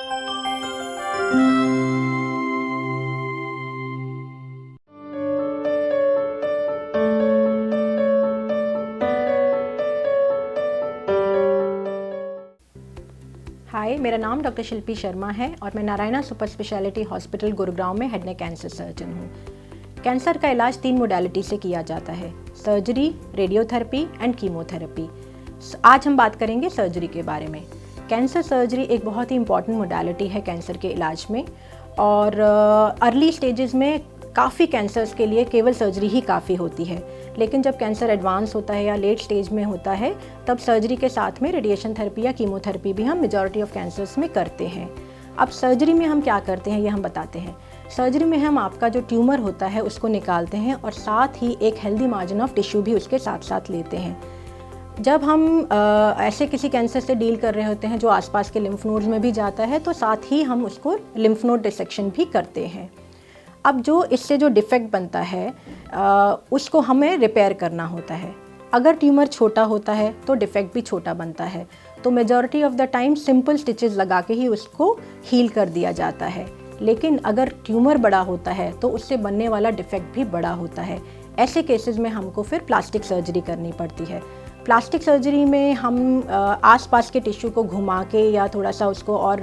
हाय, मेरा नाम डॉक्टर शिल्पी शर्मा है और मैं Narayana super speciality hospital Gurugram में हेड नेक कैंसर सर्जन हूँ। कैंसर का इलाज 3 मोडालिटी से किया जाता है: सर्जरी, रेडियोथेरेपी एंड कीमोथेरेपी। आज हम बात करेंगे सर्जरी के बारे में। कैंसर सर्जरी एक बहुत ही इम्पॉर्टेंट मोडालिटी है कैंसर के इलाज में, और अर्ली स्टेजेस में काफ़ी कैंसर्स के लिए केवल सर्जरी ही काफ़ी होती है। लेकिन जब कैंसर एडवांस होता है या लेट स्टेज में होता है, तब सर्जरी के साथ में रेडिएशन थेरेपी या कीमोथेरेपी भी हम मेजॉरिटी ऑफ कैंसर्स में करते हैं। अब सर्जरी में हम क्या करते हैं ये हम बताते हैं। सर्जरी में हम आपका जो ट्यूमर होता है उसको निकालते हैं और साथ ही एक हेल्दी मार्जिन ऑफ टिश्यू भी उसके साथ साथ लेते हैं। जब हम ऐसे किसी कैंसर से डील कर रहे होते हैं जो आसपास के लिम्फ नोड्स में भी जाता है, तो साथ ही हम उसको लिम्फ नोड डिसेक्शन भी करते हैं। अब जो इससे जो डिफेक्ट बनता है उसको हमें रिपेयर करना होता है। अगर ट्यूमर छोटा होता है तो डिफेक्ट भी छोटा बनता है, तो majority of the time simple stitches लगा के ही उसको हील कर दिया जाता है। लेकिन अगर ट्यूमर बड़ा होता है तो उससे बनने वाला डिफेक्ट भी बड़ा होता है। ऐसे केसेस में हमको फिर प्लास्टिक सर्जरी करनी पड़ती है। प्लास्टिक सर्जरी में हम आसपास के टिश्यू को घुमा के या थोड़ा सा उसको और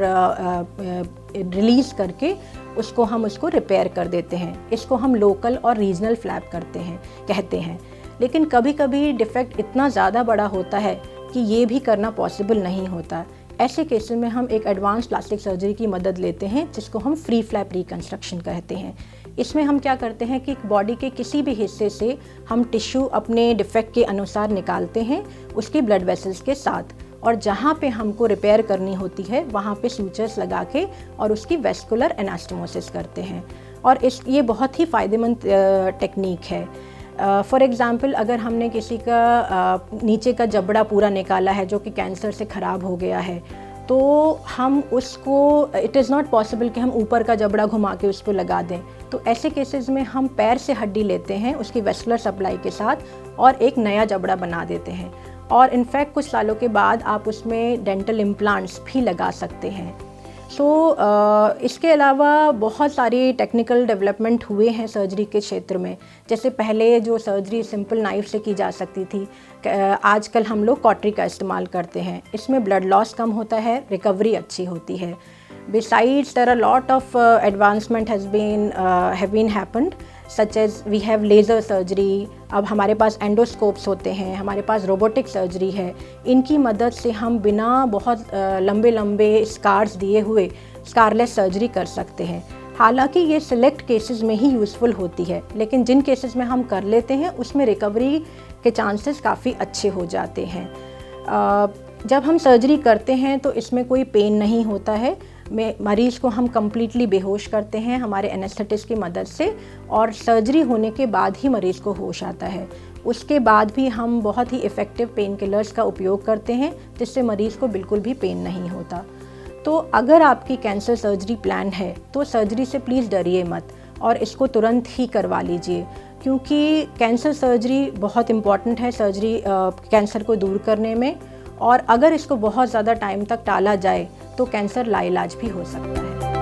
रिलीज़ करके उसको रिपेयर कर देते हैं। इसको हम लोकल और रीजनल फ्लैप कहते हैं। लेकिन कभी कभी डिफेक्ट इतना ज़्यादा बड़ा होता है कि ये भी करना पॉसिबल नहीं होता। ऐसे केसेस में हम एक एडवांस प्लास्टिक सर्जरी की मदद लेते हैं, जिसको हम फ्री फ्लैप रिकंस्ट्रक्शन कहते हैं। इसमें हम क्या करते हैं कि बॉडी के किसी भी हिस्से से हम टिश्यू अपने डिफेक्ट के अनुसार निकालते हैं उसकी ब्लड वेसल्स के साथ, और जहाँ पे हमको रिपेयर करनी होती है वहाँ पे सूचर्स लगा के और उसकी वेस्कुलर एनास्टोमोसिस करते हैं। और ये बहुत ही फ़ायदेमंद टेक्निक है। फॉर एग्ज़ाम्पल, अगर हमने किसी का नीचे का जबड़ा पूरा निकाला है जो कि कैंसर से ख़राब हो गया है, तो हम उसको इट इज़ नॉट पॉसिबल कि हम ऊपर का जबड़ा घुमा के उसको लगा दें। तो ऐसे केसेस में हम पैर से हड्डी लेते हैं उसकी वेस्कुलर सप्लाई के साथ और एक नया जबड़ा बना देते हैं। और इनफैक्ट कुछ सालों के बाद आप उसमें डेंटल इम्प्लांट्स भी लगा सकते हैं। इसके अलावा बहुत सारी टेक्निकल डेवलपमेंट हुए हैं सर्जरी के क्षेत्र में। जैसे पहले जो सर्जरी सिंपल नाइफ से की जा सकती थी, आजकल हम लोग कॉटरी का इस्तेमाल करते हैं। इसमें ब्लड लॉस कम होता है, रिकवरी अच्छी होती है। Besides, there are a lot of advancement have been happened, such as we have laser surgery. अब हमारे पास एंडोस्कोप्स होते हैं, हमारे पास रोबोटिक सर्जरी है। इनकी मदद से हम बिना बहुत लंबे लंबे स्कार्स दिए हुए स्कारलेस सर्जरी कर सकते हैं। हालांकि ये सिलेक्ट केसेस में ही यूज़फुल होती है, लेकिन जिन केसेस में हम कर लेते हैं उसमें रिकवरी के चांसेस काफ़ी अच्छे हो जाते हैं। जब हम सर्जरी करते हैं तो इसमें कोई पेन नहीं होता है। मरीज़ को हम कम्प्लीटली बेहोश करते हैं हमारे एनेस्थेटिस्ट की मदद से, और सर्जरी होने के बाद ही मरीज़ को होश आता है। उसके बाद भी हम बहुत ही इफ़ेक्टिव पेन किलर्स का उपयोग करते हैं, जिससे मरीज़ को बिल्कुल भी पेन नहीं होता। तो अगर आपकी कैंसर सर्जरी प्लान है तो सर्जरी से प्लीज़ डरिए मत और इसको तुरंत ही करवा लीजिए, क्योंकि कैंसर सर्जरी बहुत इम्पॉर्टेंट है सर्जरी कैंसर को दूर करने में। और अगर इसको बहुत ज़्यादा टाइम तक टाला जाए तो कैंसर लाइलाज भी हो सकता है।